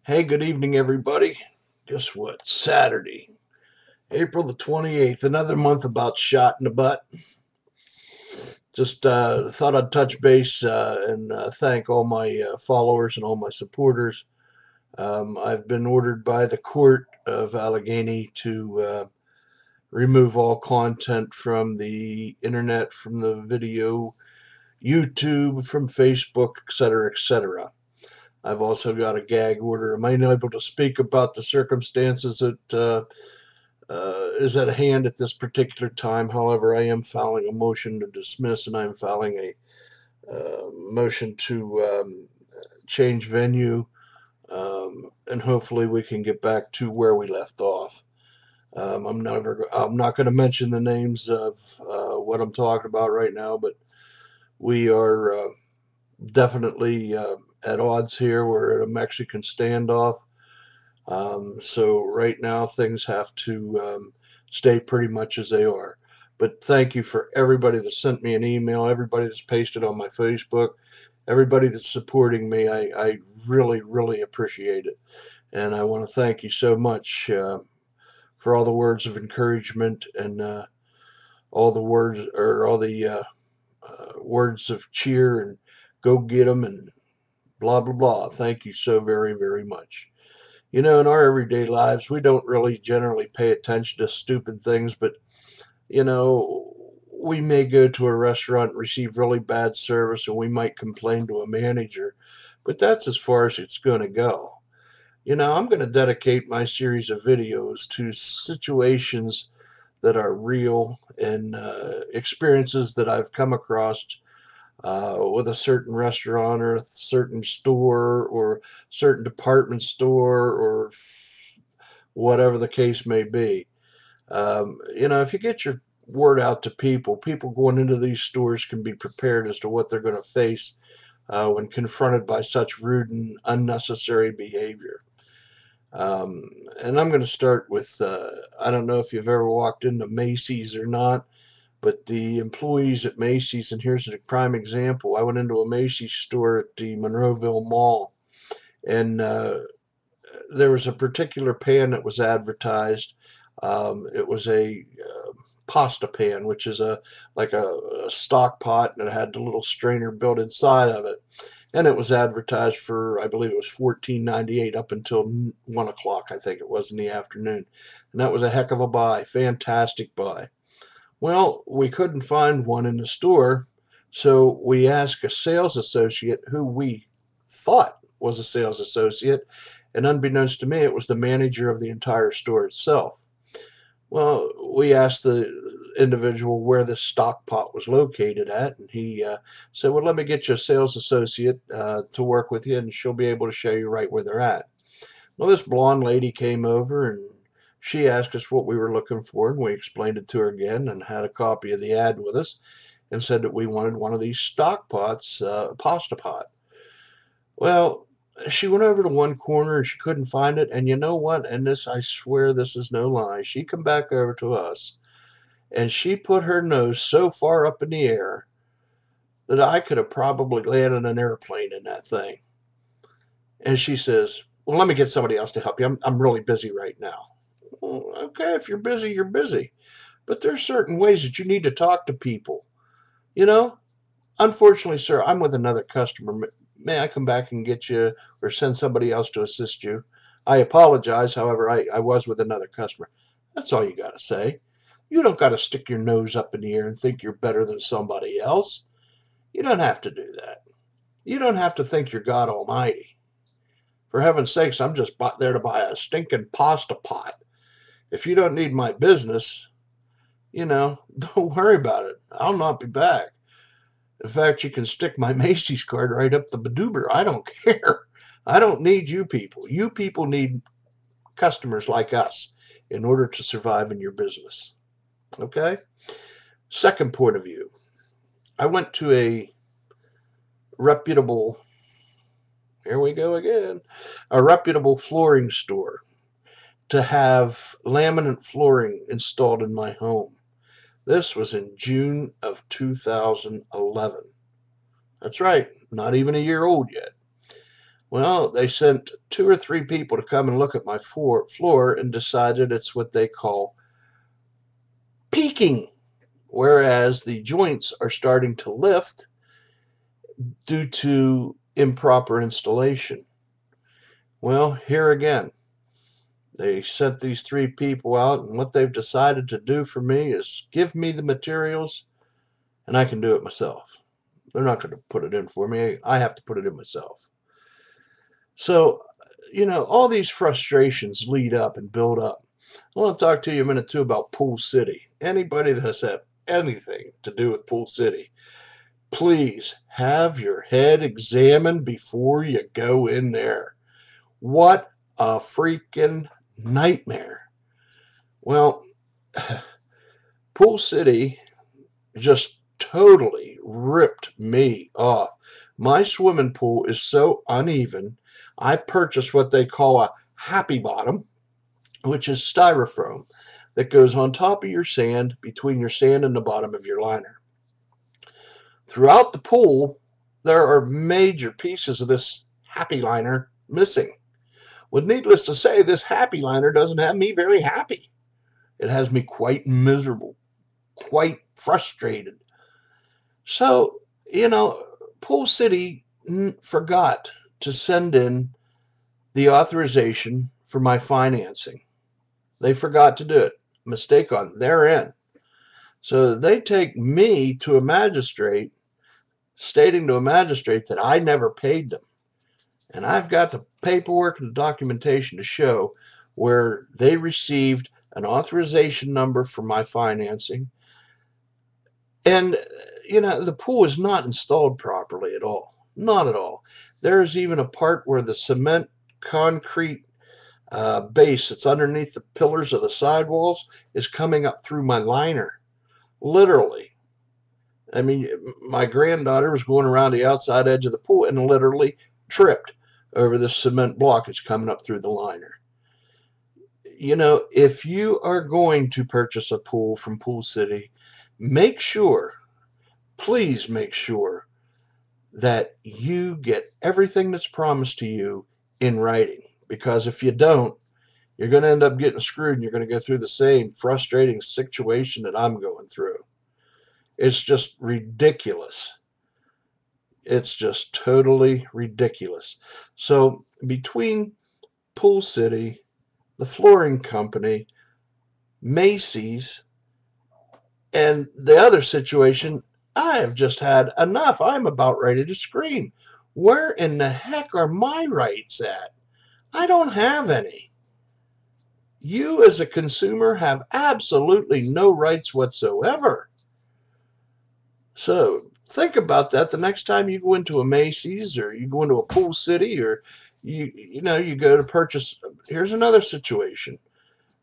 Hey, good evening, everybody. Guess what? Saturday, April the 28th, another month about shot in the butt. Just thought I'd touch base and thank all my followers and all my supporters. I've been ordered by the court of Allegheny to remove all content from the internet, from the video, YouTube, from Facebook, etc., etc. I've also got a gag order. Am I able to speak about the circumstances that is at hand at this particular time? However, I am filing a motion to dismiss, and I'm filing a motion to change venue, and hopefully we can get back to where we left off. I'm not going to mention the names of what I'm talking about right now, but we are definitely at odds here. We're at a Mexican standoff. So right now things have to stay pretty much as they are. But thank you for everybody that sent me an email, everybody that's pasted on my Facebook, everybody that's supporting me. I really, really appreciate it. And I want to thank you so much for all the words of encouragement and all the words or all the words of cheer and go get them and blah, blah, blah. Thank you so very, very much. In our everyday lives, we don't really generally pay attention to stupid things, but, we may go to a restaurant and receive really bad service and we might complain to a manager, but that's as far as it's going to go. I'm going to dedicate my series of videos to situations that are real and experiences that I've come across with a certain restaurant or a certain store or certain department store or whatever the case may be. If you get your word out to people, people going into these stores can be prepared as to what they're going to face when confronted by such rude and unnecessary behavior. Um, and I'm going to start with I don't know if you've ever walked into Macy's or not, but the employees at Macy's, and here's a prime example. I went into a Macy's store at the Monroeville Mall, and there was a particular pan that was advertised. It was a pasta pan, which is a stock pot, and it had the little strainer built inside of it. And it was advertised for, I believe it was $14.98 up until 1 o'clock, I think it was in the afternoon. And that was a heck of a buy, fantastic buy. Well, we couldn't find one in the store, so we asked a sales associate who we thought was a sales associate, and unbeknownst to me, it was the manager of the entire store itself. Well, we asked the individual where the stock pot was located at, and he said, "Well, let me get you a sales associate to work with you, and she'll be able to show you right where they're at." Well, this blonde lady came over and she asked us what we were looking for, and we explained it to her again and had a copy of the ad with us and said that we wanted one of these stock pots, pasta pot. Well, she went over to one corner and she couldn't find it. And you know what? And this, I swear, this is no lie. She come back over to us and she put her nose so far up in the air that I could have probably landed an airplane in that thing. And she says, "Well, let me get somebody else to help you. I'm really busy right now." Well, okay, if you're busy, you're busy. But there's certain ways that you need to talk to people. You know, Unfortunately, sir, I'm with another customer. May I come back and get you or send somebody else to assist you? I apologize. However, I was with another customer. That's all you got to say. You don't got to stick your nose up in the air and think you're better than somebody else. You don't have to do that. You don't have to think you're God Almighty. For heaven's sakes, I'm just there to buy a stinking pasta pot. If you don't need my business, don't worry about it. I'll not be back. In fact, you can stick my Macy's card right up the Badoober. I don't care. I don't need you people. You people need customers like us in order to survive in your business. Okay? Second point of view. I went to a reputable, here we go again, a reputable flooring store to have laminate flooring installed in my home. This was in June of 2011. That's right, not even a year old yet. Well, they sent 2 or 3 people to come and look at my floor and decided it's what they call peaking, whereas the joints are starting to lift due to improper installation. Well, here again, they sent these 3 people out, and what they've decided to do for me is give me the materials, and I can do it myself. They're not going to put it in for me. I have to put it in myself. So, all these frustrations lead up and build up. I want to talk to you a minute too about Pool City. Anybody that has had anything to do with Pool City, please have your head examined before you go in there. What a freaking nightmare. Well, Pool City just totally ripped me off. My swimming pool is so uneven. I purchased what they call a happy bottom, which is styrofoam that goes on top of your sand, between your sand and the bottom of your liner. Throughout the pool, there are major pieces of this happy liner missing. Well, needless to say, this happy liner doesn't have me very happy. It has me quite miserable, quite frustrated. So, Pool City forgot to send in the authorization for my financing. They forgot to do it. Mistake on their end. So they take me to a magistrate, stating to a magistrate that I never paid them. And I've got the paperwork and the documentation to show where they received an authorization number for my financing. And, the pool is not installed properly at all. Not at all. There's even a part where the cement concrete base that's underneath the pillars of the sidewalls is coming up through my liner. Literally. I mean, my granddaughter was going around the outside edge of the pool and literally tripped over the cement block that's coming up through the liner. If you are going to purchase a pool from Pool City, please make sure that you get everything that's promised to you in writing. Because if you don't, you're going to end up getting screwed, and you're going to go through the same frustrating situation that I'm going through. It's just ridiculous. It's just totally ridiculous. So between Pool City, the flooring company, Macy's, and the other situation, I have just had enough. I'm about ready to scream. Where in the heck are my rights at? I don't have any. You as a consumer have absolutely no rights whatsoever. So think about that the next time you go into a Macy's, or you go into a Pool City, or you go to purchase. Here's another situation.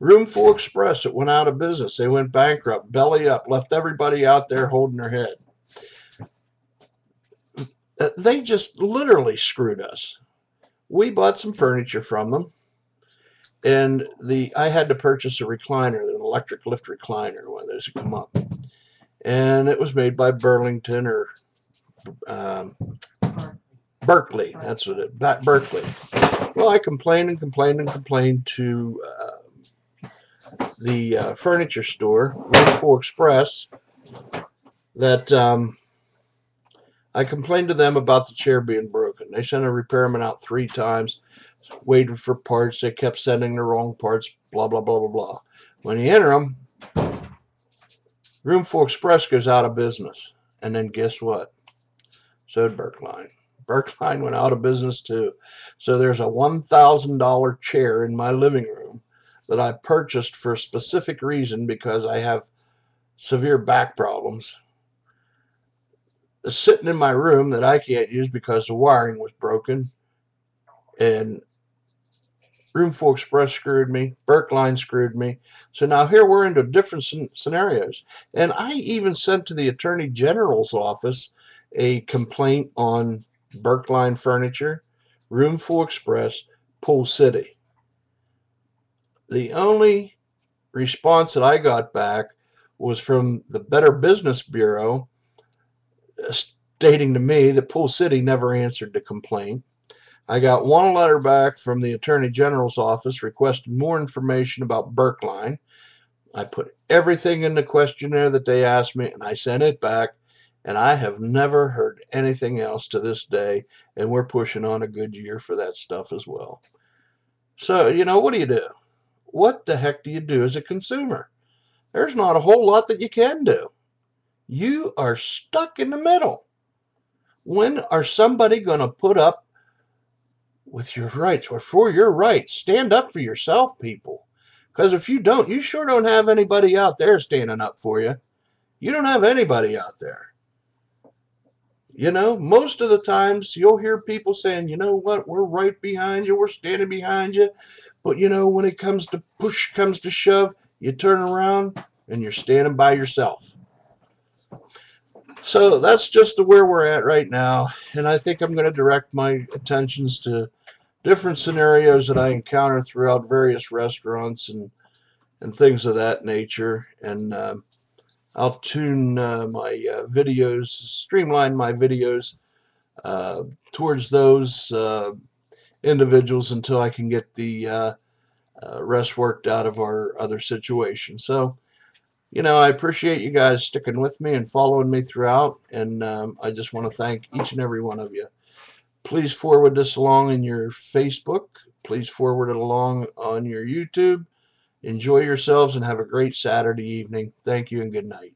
Roomful Express, it went out of business. They went bankrupt, belly up, left everybody out there holding their head. They just literally screwed us. We bought some furniture from them, and I had to purchase a recliner, an electric lift recliner, one of those that come up. And it was made by Burlington or Berkeley. That's what it. Berkeley. Well, I complained and complained and complained to the furniture store, Roomful Express, that I complained to them about the chair being broken. They sent a repairman out 3 times, waited for parts. They kept sending the wrong parts, blah, blah, blah, blah, blah. When you enter them, Roomful Express goes out of business. And then guess what? So did Berkline. Berkline went out of business too. So there's a $1,000 chair in my living room that I purchased for a specific reason, because I have severe back problems, sitting in my room that I can't use because the wiring was broken. And Roomful Express screwed me. Berkline screwed me. So now here we're into different scenarios. And I even sent to the Attorney General's office a complaint on Berkline Furniture, Roomful Express, Pool City. The only response that I got back was from the Better Business Bureau, stating to me that Pool City never answered the complaint. I got one letter back from the Attorney General's office requesting more information about Berkline. I put everything in the questionnaire that they asked me, and I sent it back, and I have never heard anything else to this day, and we're pushing on a good year for that stuff as well. So, what do you do? What the heck do you do as a consumer? There's not a whole lot that you can do. You are stuck in the middle. When are somebody going to put up with your rights or for your rights? Stand up for yourself, people. Because if you don't, you sure don't have anybody out there standing up for you. You don't have anybody out there. Most of the times you'll hear people saying, you know what, we're right behind you, we're standing behind you. But when it comes to push comes to shove, you turn around and you're standing by yourself. So that's just where we're at right now. And I think I'm going to direct my attentions to different scenarios that I encounter throughout various restaurants and things of that nature. And I'll tune my videos, streamline my videos towards those individuals until I can get the rest worked out of our other situation. So, I appreciate you guys sticking with me and following me throughout, and I just want to thank each and every one of you. Please forward this along in your Facebook. Please forward it along on your YouTube. Enjoy yourselves and have a great Saturday evening. Thank you and good night.